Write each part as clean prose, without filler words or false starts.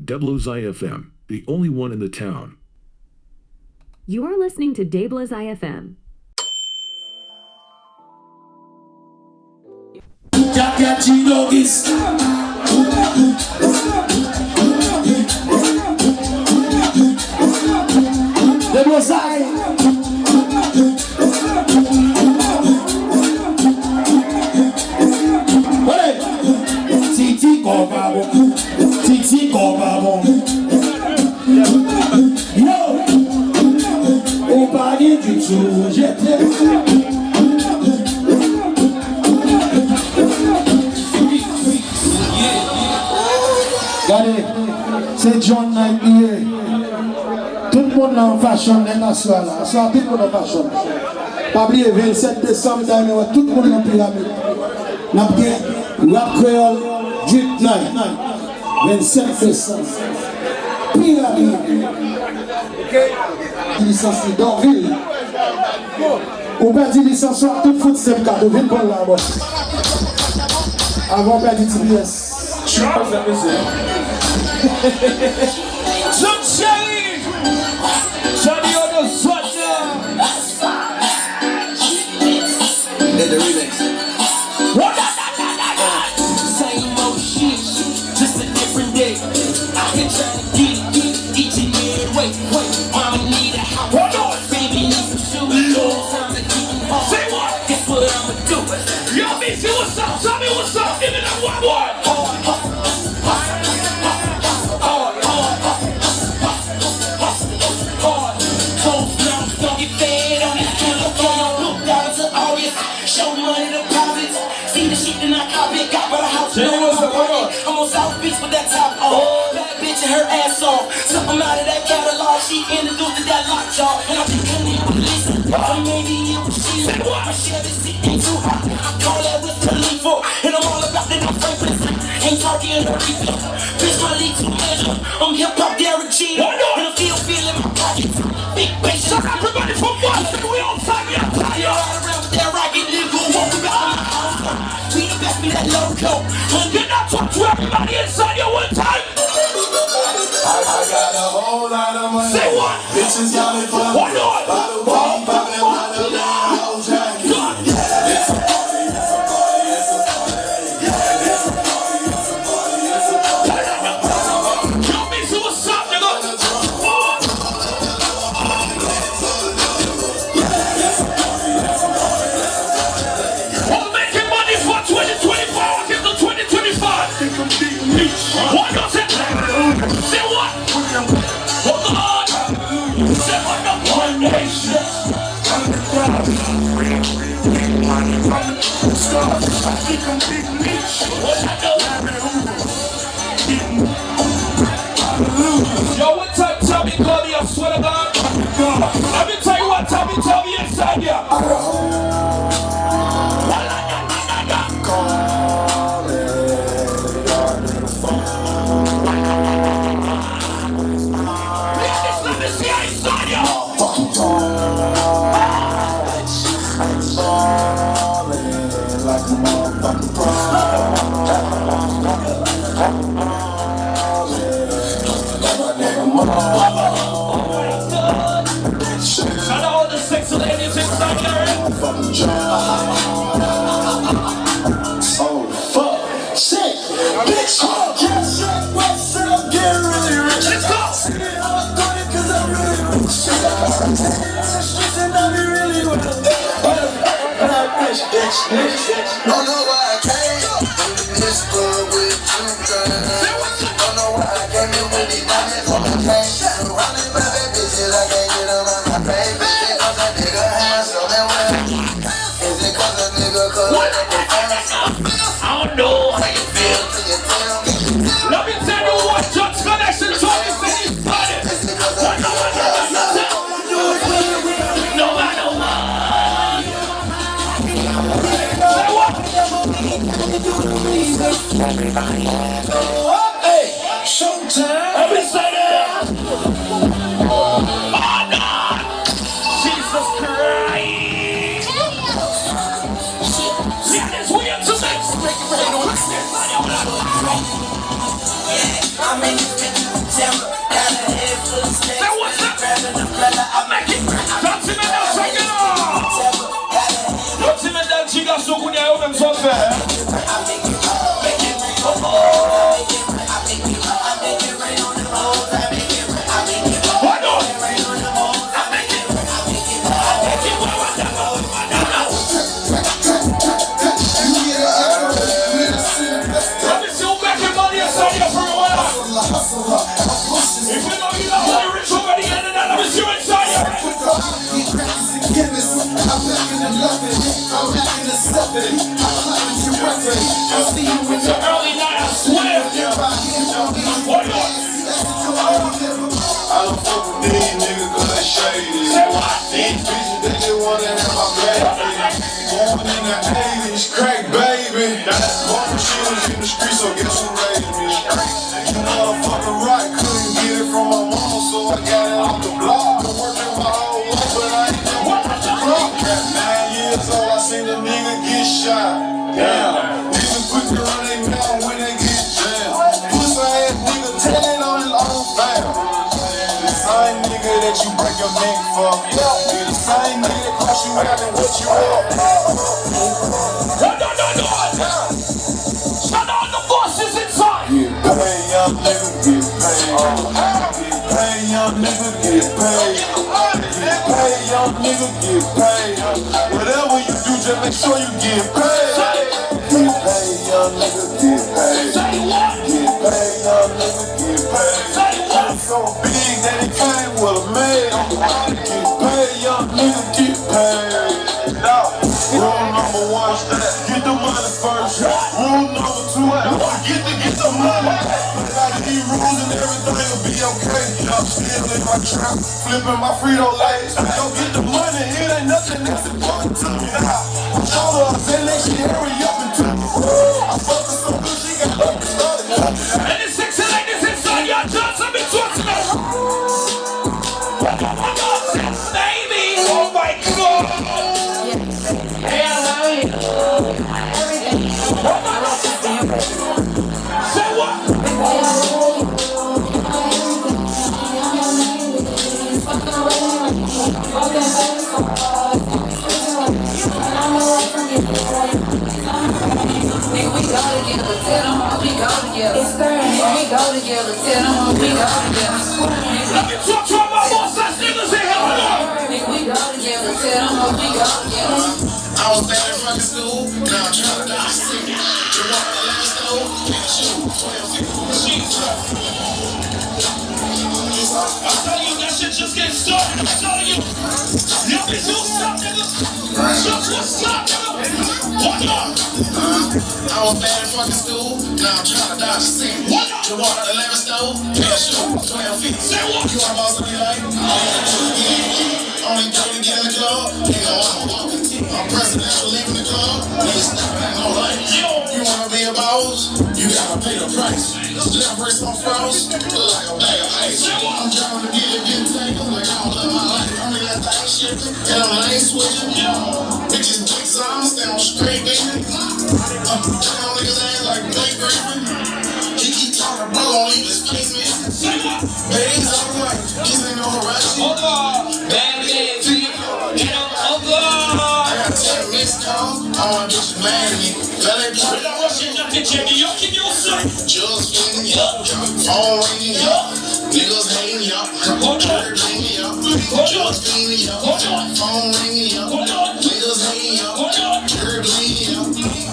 Deblo's IFM, the only one in the town. You are listening to Deblo's IFM. Deblo's IFM. Titi Kobabo. Yo, au palier du jour, j'étais. Regardez, c'est John Knight hier. Tout le monde en fashion, là, soir là. Soir, tout le monde en fashion. Pas oublier, 27 décembre, tout le monde en pyramide. N'a pas rap créole, Drip Night, 27 décembre. Pyramide. Licence d'Orville. On perd licence sur tout foot, c'est le cas de ville pour la bosse. Avant on perd du TBS. John Shelly, Johnny on the Swatcher. Let the remix. Same old shit, just a different day. I been trying to get each and every way. Wait, mama need a house, baby need some shoes. Time to keep them home. Say what? Guess what I'ma do? Yo, BC, what's up? Tell me what's up. Give me that one more. Show money deposits. See the shit in I cop it. Got by the house. I'm on South Beach with that top on. Bad bitch and her ass off. Something out of that catalog. She introduced to that lockjaw. And I think couldn't even listen. So maybe it was she. I share this shit ain't too hot. I call that with Khalifa. And I'm all about that no Franklin. Ain't talking in the repeat. Bitch, my lead to measure. I'm hip hop Derek G. And I'm still feeling my pockets. Big bass. Shout out everybody from Boston. We all time. We all time. Around with that rocket nigga. Walk about my house. We the best, be that loco. You're not talk to everybody inside your one time. I got a whole lot of money. Say what? Bitches got me for what on? By the way, poppin' by the house jacket. It's a party, it's a party, it's a party. It's a party, it's a party, it's a party. Yo, Missy, what's up, nigga? We're making money for 2024 until 2025. What does it? Say what? Hold on. Say what the one nation. Yo, what time Tommy call me? I swear to God. Let me tell you what Tommy tell me inside here. Let me see how inside here. Like a motherfucking Shout out all the sexy ladies inside here. Oh, fuck. Shit. Bitch, get shit. What's up? Get really rich. Let's go. I'm doing it 'cause I'm really rich. And I'm really rich. Don't know why I came in this club with two guns. Don't know why I came in with these diamonds on my face. Running by that bitches, I can't get them on my face. Because a nigga handsome and well. Is it 'cause a nigga collect the fans? I don't know how you feel. Till you tell me. Let me tell you what Judge Connection told me when he started. It's because a nigga handsome. No matter what. Say what? Hey, showtime. Let me say that. Oh no! Jesus Christ! See this weird to me. I'm in September. Got a head full of snakes. Now what's up? Grabbing the umbrella, I'm making Don't see me now, check it out. September. Got a head. Don't see me now, chica, so good, I own them so fair. I make it rain, make it rain, oh, I make it rain, I make it rain, I make it rain on the hoes, I make it rain, I make it rain, Why not? rain on the hoes, I make it rain, I make it rain, I make it rain. Let me see you making money inside here for a while. If you know you're not only rich already, and then let me see you inside here. It's an early night, I swear. Why not? I don't fuck with these niggas cause they shady. Say what? These bitches, they just wanna have my baby. Born in the 80s, crack baby. Born she was in the street, so guess who raised me? You motherfucker right, couldn't get it from my mama, so I got it off the block. Been working my whole life, but I ain't never worked the clock. At 9 years old, I seen a nigga get shot. Damn, niggas quick to run their mouth when they get jammed. Pussy ass nigga telling on his own fam. Same nigga that you break your neck for. You the same nigga that cost you out and what you up. No. Shut down the bosses inside. Get paid, young nigga, get paid. Get paid, young nigga, get paid. Get paid, young nigga, get paid. Whatever you do, just make sure you get paid. Get paid, young nigga, get paid. Say what? Get paid, young nigga, get paid. Say what? So big that it came with a maid. Get paid, young nigga, get paid. Now, rule number 1, get the money first. Rule number 2, get the money. Like these rules and everything will be okay. I'm still in my trap, flipping my Frito-Lays. Go get the money, it ain't nothing that's important to me now. Told her, I said, let she hurry up and took me. I fucked her so good, she got up and started. And the sexy ladies inside your dance, I've been talking about. Baby, oh my God. Say what? Let me talk to my boss, that niggas in here. I was back in fucking school, now I'm trying to dodge sick. You walk the last stove, Jesus. I'm telling you, that shit just getting started. I'm telling you. Y'all be so stop, nigga. Just stop, nigga. What up? I was back in fucking school, now I'm trying to dodge sick. What up? You walk the last stove, shoot, 12 feet. Say what? You want boss to be like, only go to get in the club, nigga, I'm walking. I'm presidential leaving the club, nigga, snapping no light. You wanna be a boss, you gotta pay the price. Left wrist on frost, like a bag of ice. I'm trying to get tangled, like I don't love my life. Only that thing shifting, and I'm lane switching. Bitches big songs, stay on straight, baby. I'm down niggas ass like Blake Griffin. He keep talking, bro, don't leave his face, man. Baby's alright, he's in no rush. Bad man, get up, I got 10 missed calls, all my bitches mad at me. Let it we're not rushing nothing, Jimmy. You can use it. just ringing up, phone ringing up, niggas hating up, church ringing up, just ringing up, phone ringing up, niggas hating up, church ringing up.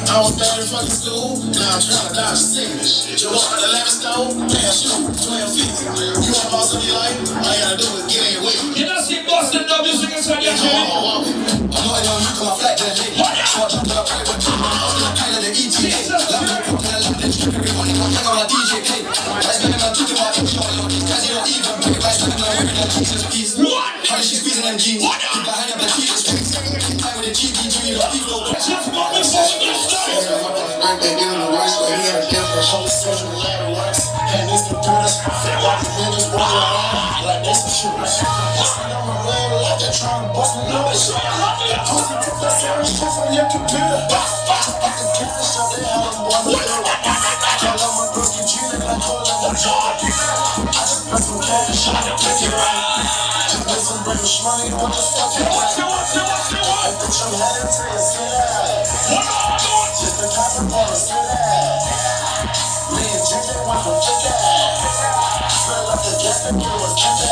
I was bad in fucking school, now I'm trying to dodge sickness. You walk out the 11th stove, pass you 12 feet. You want boss to be like, all you gotta do is get in with me. You not see Boston W singing inside your Jimmy. I'm walking. I know I don't look on my flat that day. So I jumped up right with you. I'm kind of the ETA. Love me, I'm kind of like that trick. Everybody want to on a DJ K. Last minute I'm drinking my intro. Cause you don't even pick. Last minute I'm wearing that Jesus piece. How is she squeezing them jeans? Keep behind up the Jesus streets. Time with the GB, Jimmy, the people. Just walking forward, you start. Birthday doing the worst, but he had a gift for whole social ladder works. And these computers, like the niggas walking around like they some shooters. I'm a red like they're trying to bust me loose. Pussy took the search from your computer. I can kill the show, they have them one to do. Tell them I'm broken, cheating like all of them. I funny, what the fuck you want? Bitch, I'm headed to your city. Just a copper for the city. Me and drinking, want to get that. Smell like the gas that you was catching.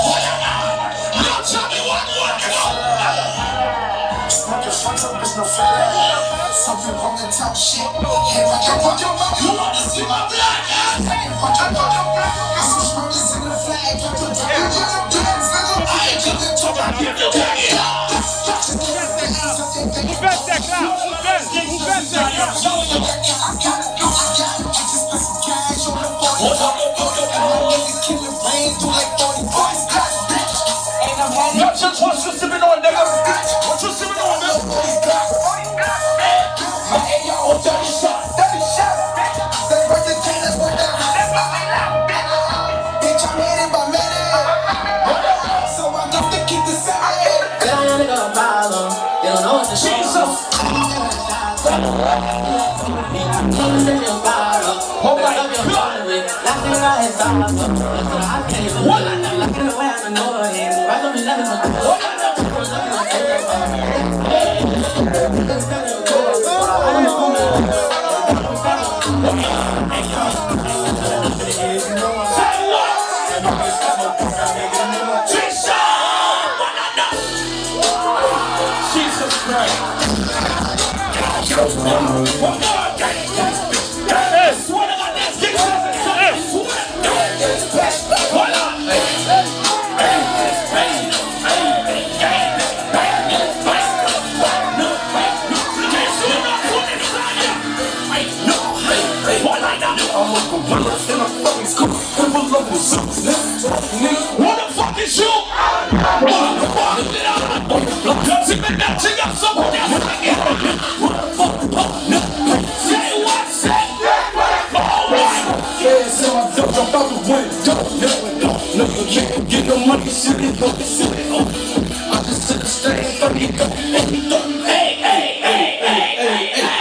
Bitch, no fat. Something wrong and talk shit. Hey, watch your mouth. You want to see my black ass? Hey, watch your black. Got some smokers in the flag. I ain't just talking about you. What you sipping on, nigga? What you sipping on, nigga? Dirty shot. They break the cannons with that. Bitch, I'm headed by minute. So I got to keep the same. They don't really got a problem. They don't know what to say. What the fuck is you? Does it mean that you got someone else? Say what? Say Yeah, so I jump out the window. Never can't get no money, shit, it go, I just took a stand for the go.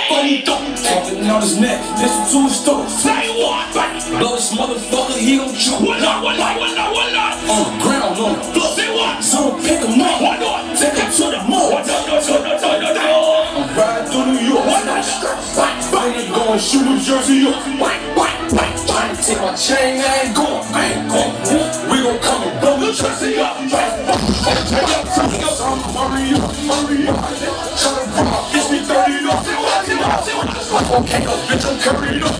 Funny don't talking on his neck, listen to his story. say what? Blow this motherfucker, he don't choke. What not? On the ground, on the floor. Say what? So pick him up, What not? take him to the mall. No. I'm riding through New York. Finna go and shoot New Jersey up. I ain't take my chain, I ain't going. We gon' come and blow New Jersey up. Hurry up. Tryna rob, it's me 30 up. Okay, bitch, I'm curried up.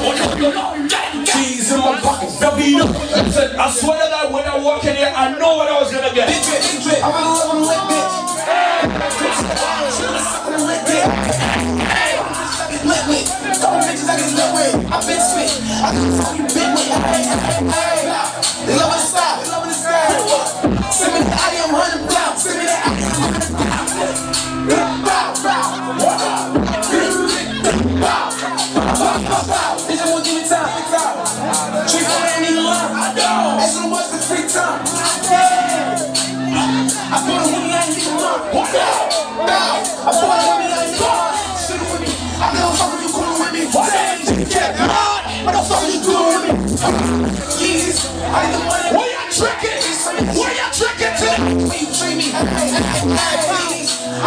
Keys in my pockets, belly up. Listen, I swear to God, when I walk in here, I know what I was gonna get. I'm gonna live on a lit bitch. Couple bitches I can live with. I been spit. I can tell you been with. They love the style. Send me the I am 100 pounds. Send me the I am 100 pounds. Bitch, I won't give me time. Treat for man, need a line. That's what it was for free time. I put a woman, I ain't need a line. I put a woman, I ain't need a line. Shoot it with me. I know fuck with you coolin' with me. What the fuck is you doing with me? Yeez, I need the money. Why you tricking? Today? Why you treat me? I'm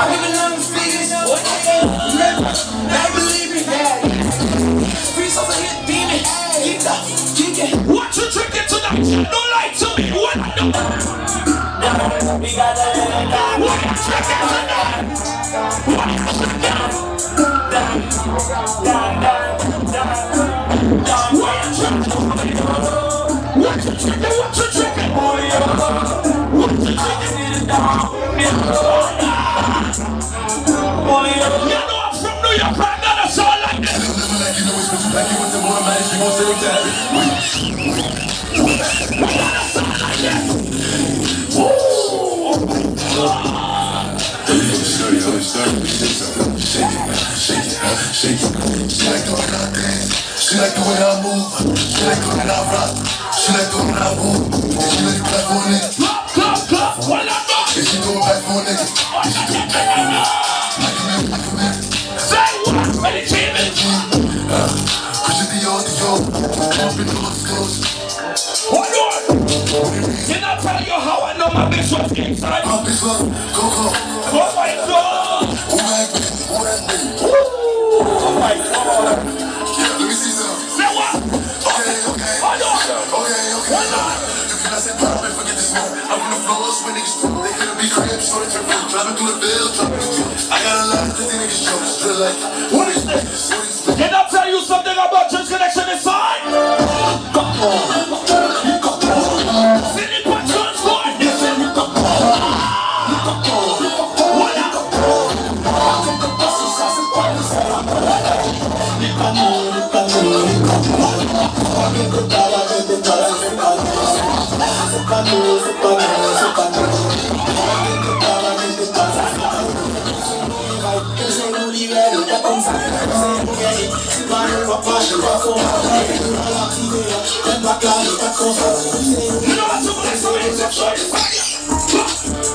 giving them figures. Now you believe me. Free souls are here, demon. Geek it. What you tricking tonight? Don't lie to me. What you tricking tonight? What you You know I'm from New York, I got a sound like this. She like the way I move. She like the way I rock. She like the way I move. She like the clap for a nigga. Clap, what I got? If she go back for a nigga. If she go back for a nigga. Like a man. Say what? Meditation. Christian Dior. I've been to the clothes. Hold on. Did I tell you how I know my bitch was inside? My bitch love, go floors when niggas they hit be crib, so they turn from driving through the Ville, dropping the street. I got a lot of these niggas jokes, drill like, what is this? What is this? Can I tell you something about Church Connection inside? City patrons, boy. What up?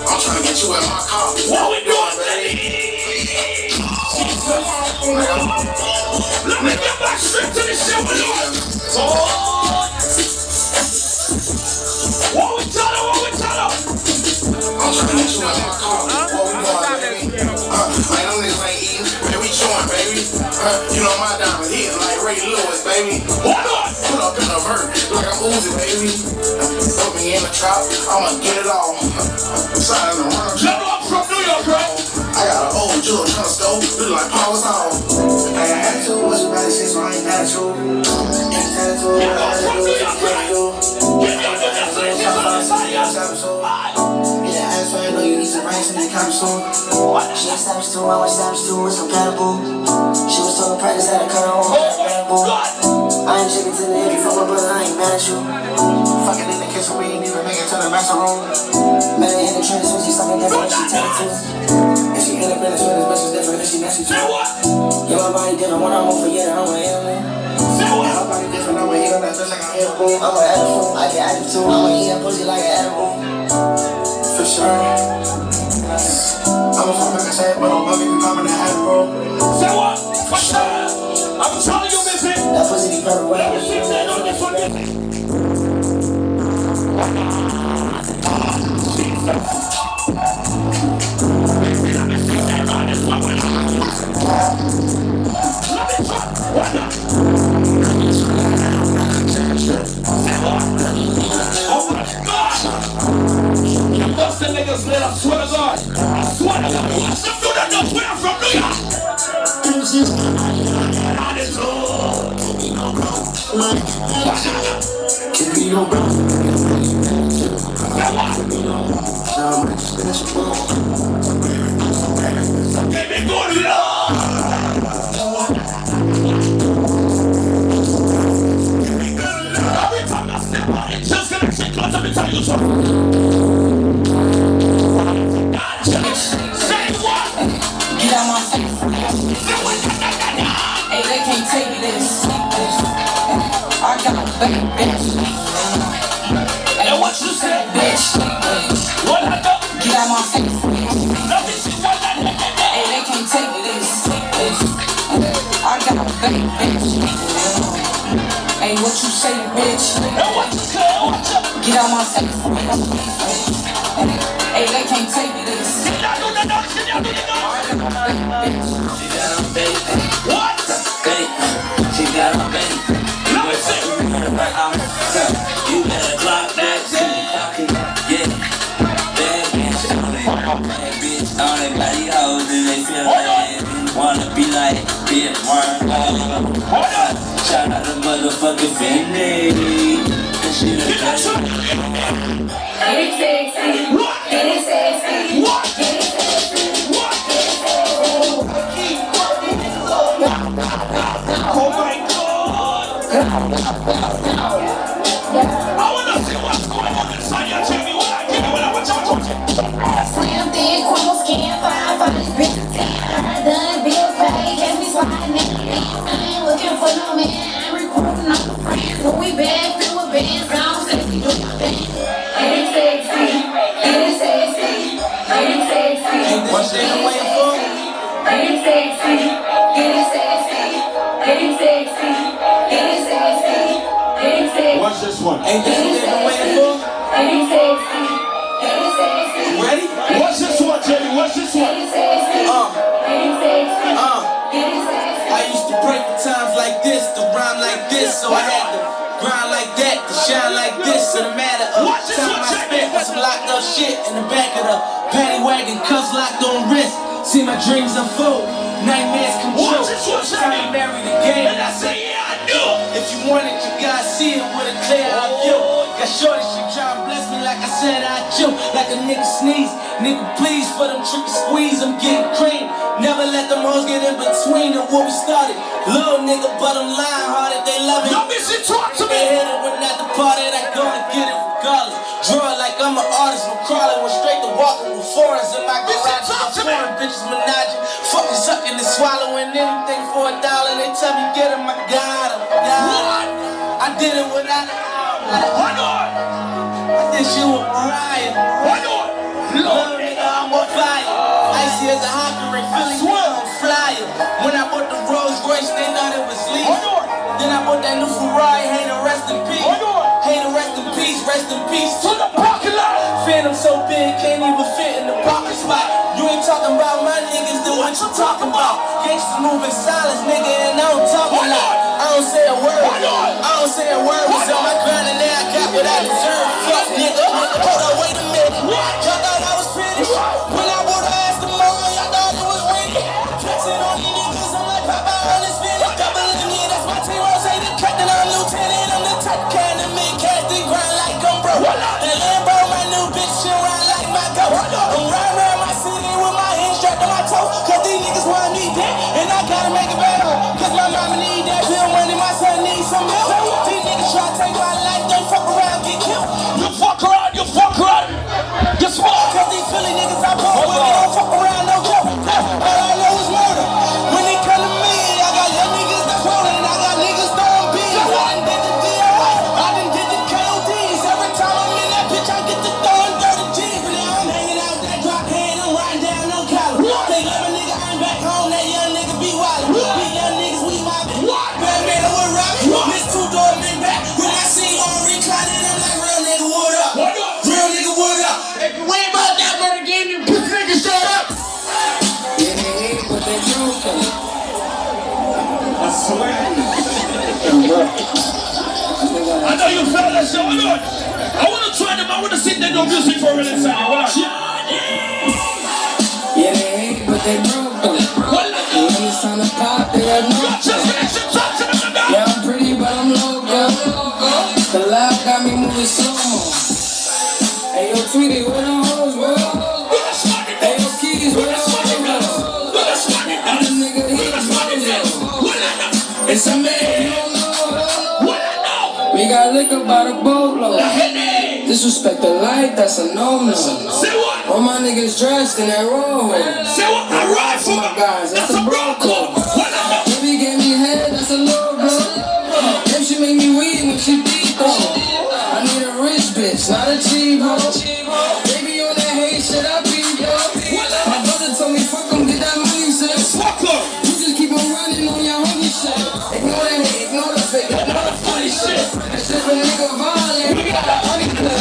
I'm trying to get you in my car. What we doing, baby? Let me get back straight to the shit with you. What we tell her? I'm trying to get you in my car. What we doing, baby? Man, them niggas ain't eating. Man, we chewing, baby. You know my diamond hitting like Ray Lewis, baby. What on? Put up in a vert like I'm Uzi, baby. Put me in the trap, I'ma get it all. I'm signing the run. Level up from New York, right? I got an old jewel trying to stove, look like Paul's on. I had to, what's your body say, so I ain't natural. Ain't tattoo, I had to do it, it's tattoo. Yeah, that's why I know you need some rice in that capsule. She a savage too, I was savage too, it's compatible. She was told to practice how to cut her own compatible. I ain't chicken to the head, you fuck my brother, I ain't mad at you. Fucking in the kitchen, we ain't even make it to the master room. Met her in the trench, when she saw me different, she tattoo. And she in the business with this bitch is different, and she nasty too. Yeah, my body different, when I'm over, yeah, I'm an animal. My body different, I'm a hero, that bitch like I'm edible. I'm an edible, I get attitude, I'ma eat that pussy like an edible. For sure. I'm a fuck like I said, but I'm bugging you, I'm in the head, bro. Say what? For sure. I'm telling you, Missy. That pussy be perfect, Let me see that on this one, Missy. Niggas, man, I swear to God. I swear to God. Them do that no where from New York. And it's all. Give me good love. Every time I step on it, just gonna check out, let me tell you something. Get out my face. Hey, they can't take this. I got a big bitch. And what you said, Bitch. what I know? Get out my face. Let me see what I know. Hey, they can't take this. I got a big bitch. Hey, what you say, bitch? And what you said, what you Get out my face. Hey, they can't take this. Can I do the dance? Can I do the dance? What? She got a baby. Let me see. You better clock that shit. Yeah. Bad bitch on it. Bad bitch on it. Body hoes and they feel like wanna be like Big Worm. Shout out to motherfucking Fendi. That shit a best. Get it sexy. What? Get it sexy. What? Get it sexy. What? Oh my God! I wanna see what's going on inside your TV. What I give you when I watch out. Slim thick, crumble skin, fine, fine, bitch. Done, bill pay, catch me sliding in. I ain't looking for no man. I'm recruiting all the friends. When we back, fill with bands, gone sexy, do my thing. Get it sexy. Get it sexy. Get it sexy. What's that I'm waiting for? Get it sexy. Get it sexy. Get it sexy. Get it sexy. Get it sexy. Watch this one. Ain't this what they've been waiting for? Get it sexy. Get it sexy. Ready? Watch this one, Jenny. Watch this Get one. it sexy. Get it sexy. Get it sexy. I used to pray for times like this, to rhyme like this, so I had to grind like that, to shine like this. So the matter of Watch this time one, I check spent it. some locked up shit in the back of the paddy wagon, cuffs locked on wrist. See my dreams unfold, nightmares come true. Time to marry the game. And I say, yeah, I do. If you want it, you gotta see it with a clear eye view. Got shorty, she tryna bless me like I said I do. Like a nigga sneeze, nigga please for them tricky squeeze. I'm getting cream. Never let them hoes get in between of what we started. Little nigga, but I'm lying hard if they love it. Y'all listen, talk to me. They hit it when at the party, I go and get it regardless. Draw it like I'm an artist, I'm crawling, went straight to walking with foreigns in my garage. Foreign bitches menaging, fucking sucking and swallowing anything for $1. They tell me get him, I got him. I did it without a Why not? I did shit with Mariah. Why not? Little nigga, I'm on fire. Icy as a hockey ring, Philly nigga, I'm flyer. When I bought the Rolls Royce, they thought it was legal. Then I bought that new Ferrari, hey, to rest in peace. Hey, to rest in peace To the parking lot. Phantom so big, can't even fit in the parking spot. You ain't talking about my niggas, then what you talking about? Gangsters moving silence, nigga, and I don't talk a lot. I don't say a word. I don't say a word. Was on my grind and now I got what I deserve. Fuck nigga, hold on, wait a minute. Y'all thought I was pretty? When I wore the ass tomorrow, y'all thought it was windy. Flexing on these niggas, I'm like Papa on this finish. Double in me, that's my T-Rose, ain't the captain, I'm lieutenant. I'm the top can of me, cast the grind like I'm broke. That Lambo, my new bitch, she ride like my ghost. I'm riding around my city with my hands strapped to my toes. Cause these niggas want me dead, and I gotta make it better. Cause my mama need that bill money, my son needs some milk. These niggas try to take my life, they fuck around, get killed. You fuck around, you fuck around. You smart. Cause these Philly niggas I bought with, they don't fuck around, no joke. All I know is murder. When they come to me, I got young niggas that's rolling, I got niggas throwing beats. I done did the DOI, I done did the KODs. Every time I'm in that bitch, I get to throwing dirty G's. But now I'm hanging out with that drop hand, I'm riding down no collar. They let my nigga earn back home, that young nigga be wildin'. We young niggas, we mobbin'. Batman, I would rob it. Miss two-door, big back. When I see on reclining, I'm like, real nigga, what up? Real nigga, what up? If you ain't about that money again, you bitch nigga, shut up. Yeah, they hate what they do. I know you felt that shit. I want to try them. I want to sit there no music for a minute. Yeah, they hate, but they broke though. When it's time to pop, they got no chance. Yeah, I'm pretty, but I'm loco. The loud got me moving slow-mo. Hey, yo, Tweety, where them hoes, bro? Hey, yo, Keys, where them hoes, bro? I'm the nigga hitting mojo. It's a man, you don't know. We got liquor by the boatload. Disrespect the light, that's a no-no. All my niggas dressed in that robe. I ride for my guys, that's a bro code. Baby gave me head, that's a low blow. If she make me weed when she deep though. I need a rich bitch, not a cheap hoe. Baby on that hate shit, I beat though. My brother told me fuck em, get that money, sis. You just keep on running on your homie shit. Ignore that hate, ignore the fake, ignore the funny shit. This shit a nigga violent, we got a honey clip.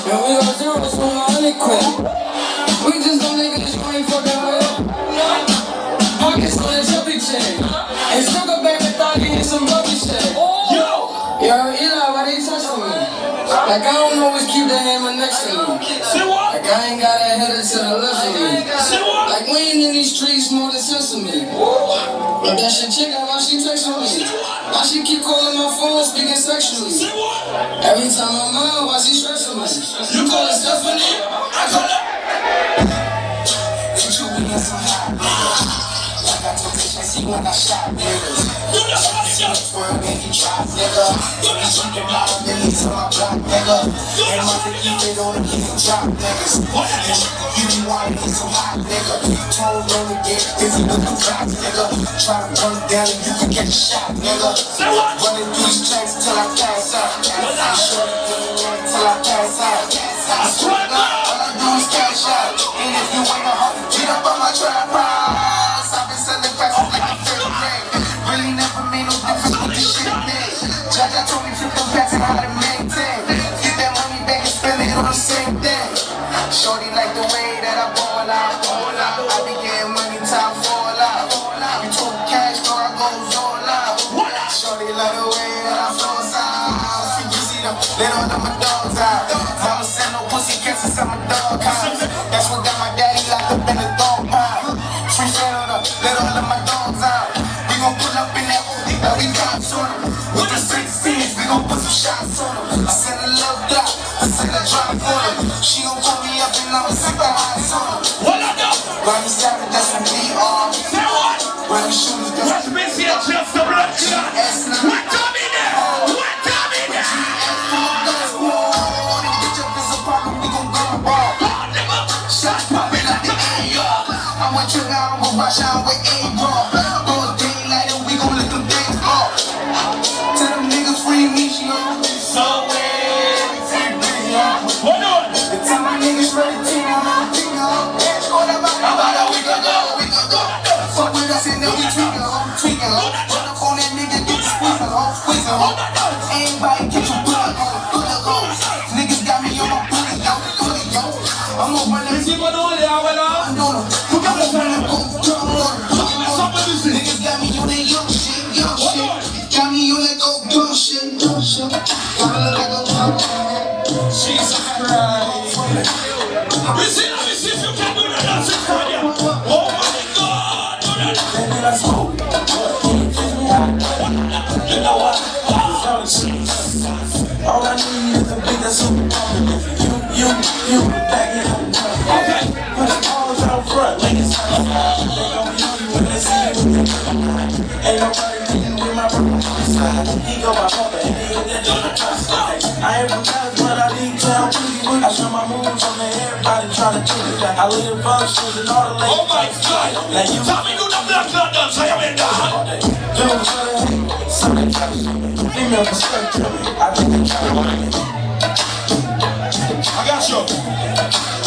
Yo, we got zeros from a honey clip. We just don't niggas you ain't fucking with. Pockets on that chubby chain. And sugar baby thought he hit some rubby shit. Yo, Eli, why they touching me? Like I don't always keep the hammer next to me. Like I ain't got a header to the left of me. Like we ain't in these streets more than sesame. But that shit chick, why she texting me? Why she keep calling my phone speaking sexually? Every time I'm out, why she stressing me? You call it Stephanie? I call it. You told me that's so hot. Like I told you, see when I shot niggas. Squirrel and he tries, nigga. He's drinking a lot of millions on my block, nigga. And my dick keep it on the key drop, niggas. You be why it so hot, nigga. Told them to get busy with the cops, nigga. Try to run down and you can get shot, nigga. Running through these tracks till I pass out. Shorty till I pass out. I swear to God, all I do is cash out. And if you ain't a hoe, get up on my trap house. I've been selling fast like a fair ring. Really never made no difference with the shit, man. Jaja told me flip them packs and how to maintain. Get that money back and spend it on the same thing. Shorty like the way that I ball out. I be getting money, time fall out. You talk cash, bro, I goes all out. Shorty like the way that I flows out. See, you see them, let all them my dogs out. Mama send no pussy. inside my dog house. That's what got my daddy locked up in the dog pound. Free fan up, let all of my dogs out. We gon' pull up in that and we cops on them. With the 16s, we gon' put some shots on them. I send a love dot, I send a drop for them. She gon' pull me up and I'ma send the eyes on them. What I know? Run me savage, that's what we are. Say what? Run me shooters, that's What's busy at just the blood clot? What time in there? What time in there? I want you now, I'ma watch out with A-Raw. All day like we gon' let them things off. Tell them niggas free me, she gon' be somewhere. Free me, Hold on. and tell my niggas ready to Bitch, go that about a week ago. Fuck with us and then we tweaking, Run up on that nigga, get the squeezing, Everybody get your blood on, Niggas got me on my bully, yo. I'm gonna run that shit, I know them. Niggas got me on that young shit. Got me on that go shit. Gotta look like a Jesus Christ. Listen, let me see if you can do the dancing for you. Oh my God. Do that. You know what? all I need is a bigger super. You, back it up. Okay. Put the balls out front, like it's they gon' be on you when they see you. Ain't nobody dealing with my brother. He go by papa and he ain't that. I ain't from college, but I need town pretty. I show my moves on there, everybody tryna do it. I live functions and all the ladies. Oh my God. Like you. Tell me do the black cloud dance. I am in that. Female perspective, I think they try to I got you.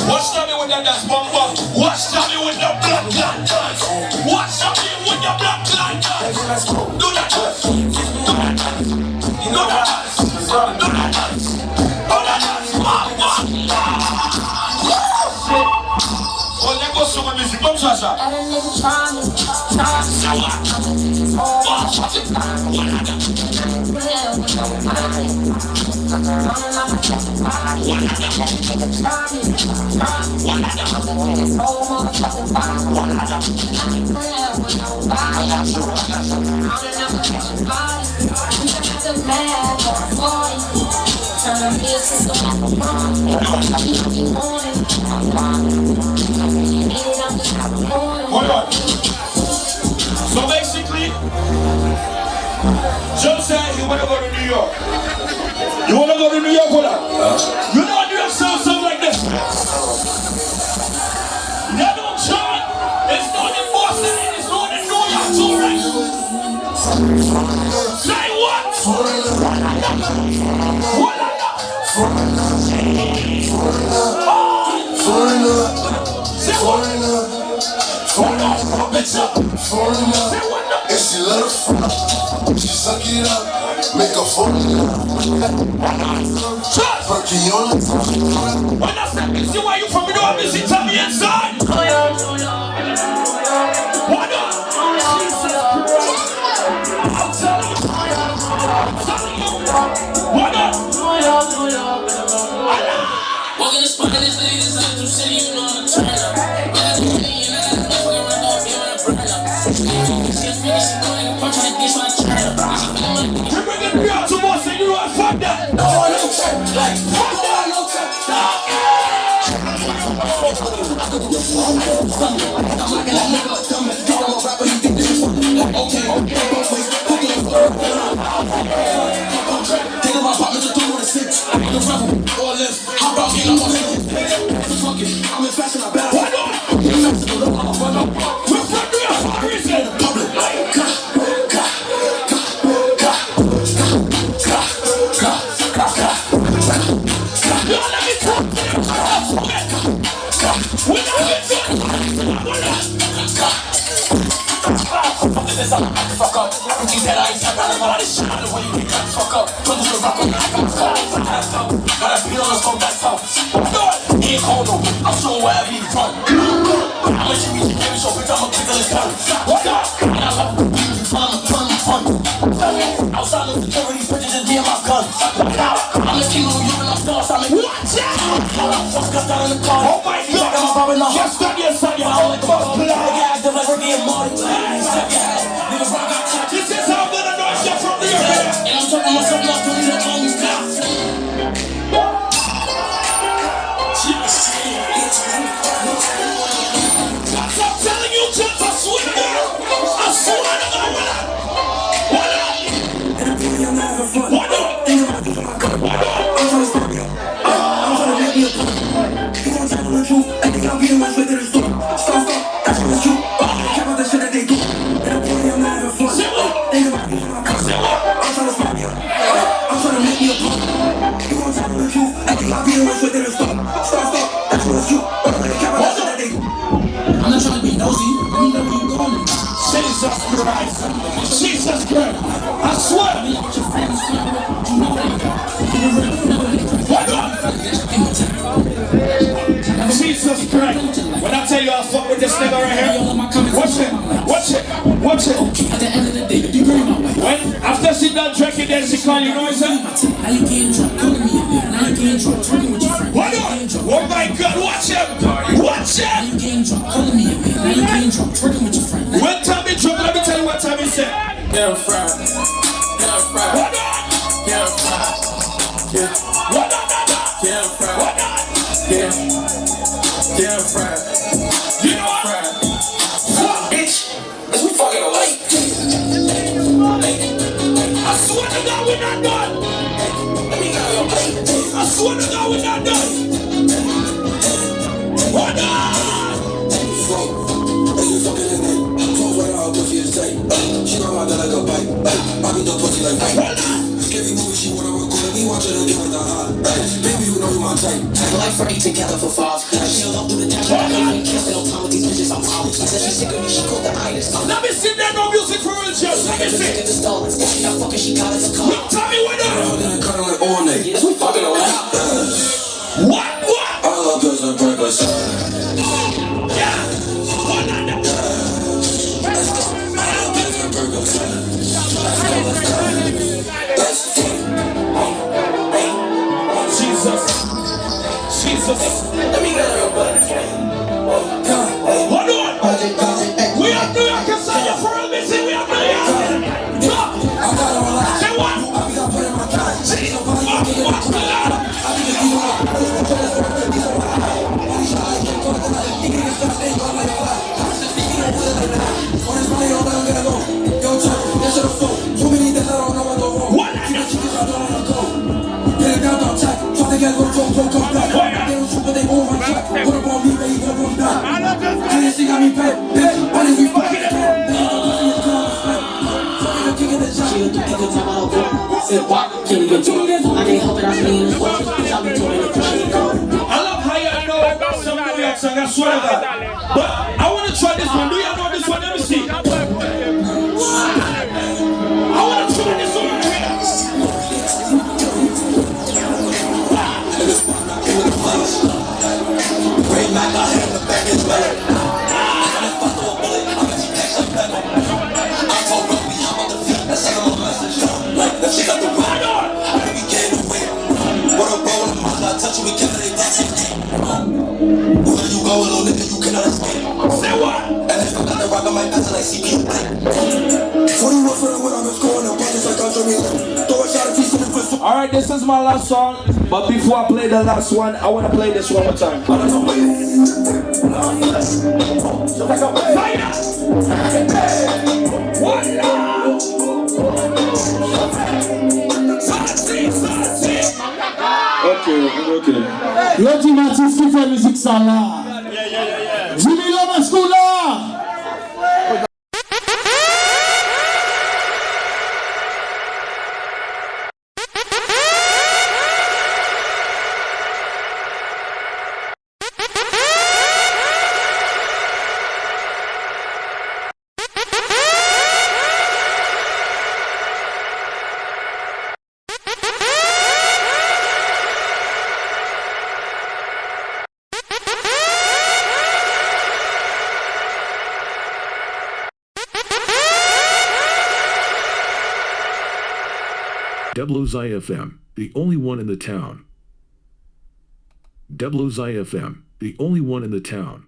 Watch me with that dance, bumper. Watch me with the black cloud dance. Watch me with the black cloud dance. Do that dance. Do that dance. Do that dance. Do that dance. Do that dance. Oh, let go some music. Come, Sasha. Hold on. So basically, John said he wanna go to New York. You wanna go to New York, hold on? You know New York sounds something like this. You know, John, it's not in Boston, it's not in New York, too, right? Say what? What I know? Say what? And she love she suck it up, make a phone. Perky on it. When I say, see why you from me, don't visit me inside. What up? I'm telling you. What up? Walking the spot in this city, this little city, you know I'm a turn up. Yeah, that's the thing, and I got the fucking run off, you wanna burn up. Excuse me, she going in the punch, like this, wanna turn up. You bring it real to us and you know fuck that. no time, like fuck that, no time. Take my apartment to 316. The rebel, all left. Hop out, get up on it. Fuck it, I'm in fashion, I better. What up? We're from New York, reason. Public. Yo, let me talk to you. When I get to Fuck up. She said I ain't talking about this shit. The way you get fuck up. Put this rock on. Gotta be on the smoke, that's tough. He ain't cold though. I'm sure wherever he's from. I'ma shoot you, baby, so bitch, I'ma kick on his gun. What up? And I love the beat, fun. Outside of security, bitches and DM my gun. I'm the king of New York and I'm stars. I'm watch out! cussed out in the car. Oh my God! Just on your son, you know, like fuck This is how I'm gonna know you from the area. And I'm talking myself not to leave it on you now. I'm telling you, just I swear to God. I swear to God, what up? What up? I'm not trying to be nosy. Let me know where you going. Jesus Christ. Jesus Christ. I swear. What up? Jesus Christ. When I tell you I fuck with this nigga right here, watch it. Watch it. Watch it. At the end of the day, you bring my way. When after she done drinking, then she call you, know what I'm saying? Now you getting drunk, calling me a bitch. Now you getting drunk, talking with your friend. What up? Oh my God, watch him. Watch Now him. you getting drunk, calling me a bitch. Now you getting drunk, twerking with your friend. When time he drunk, let me tell you what time he said. Yeah, fried. Yeah, fried. What up? Yeah, fried. Yeah, What up? yeah, fried. What up? Yeah, yeah, fried. You know what? Fried. Bitch, is we fucking away? I swear to God we're not done. Let me know your plate. I swear to God we're not done. What up? She know I got like a bite. I be the pussy like What up? every movie she wanna record. Me watching her give it the hot. Baby, you know you my type. Life for 8 together for 5. She'll up through the dash. I ain't kissing no time with these bitches. I'm out. She said she's sick of me. She called the itis. Let me sit there, no music for real, just let me see. The stallings. That fucking she got as a car. Look, tell me what up. I'm gonna cut her like all night. Is we fucking away? What? I love girls that break us. Yeah. What up? Jesus. Jesus. Let me know your butt. Hold on. We are New York and San for real, me say we are New York. Drop. Say what? Say what? I can't help it, I mean, it's what I'll be doing it. I love how you know about some New York song, I swear to God. But I want to try this one. Do you know this one? Let me see. I want to try this one right here. Bring back our hand, the back is better. I told Ruby I'm on the feet, that's how I'm a message. Like, that shit got the ride on. We can't away. What a roll, I'm not touching, we can't let that shit. Where you go, little nigga, you cannot escape. Say what? And if I got the rock, I might pass it like CP. 41 for the win, I'm just going, I'm punches like Andre Miller. Throw a shot at piece of the pistol. Alright, this is my last song. But before I play the last one, I want to play this one more time. Okay. Loti Matis qui fait musique ça là. Jimmy Lomasco là. WZI FM, the only one in the town. Deblo's IFM, the only one in the town.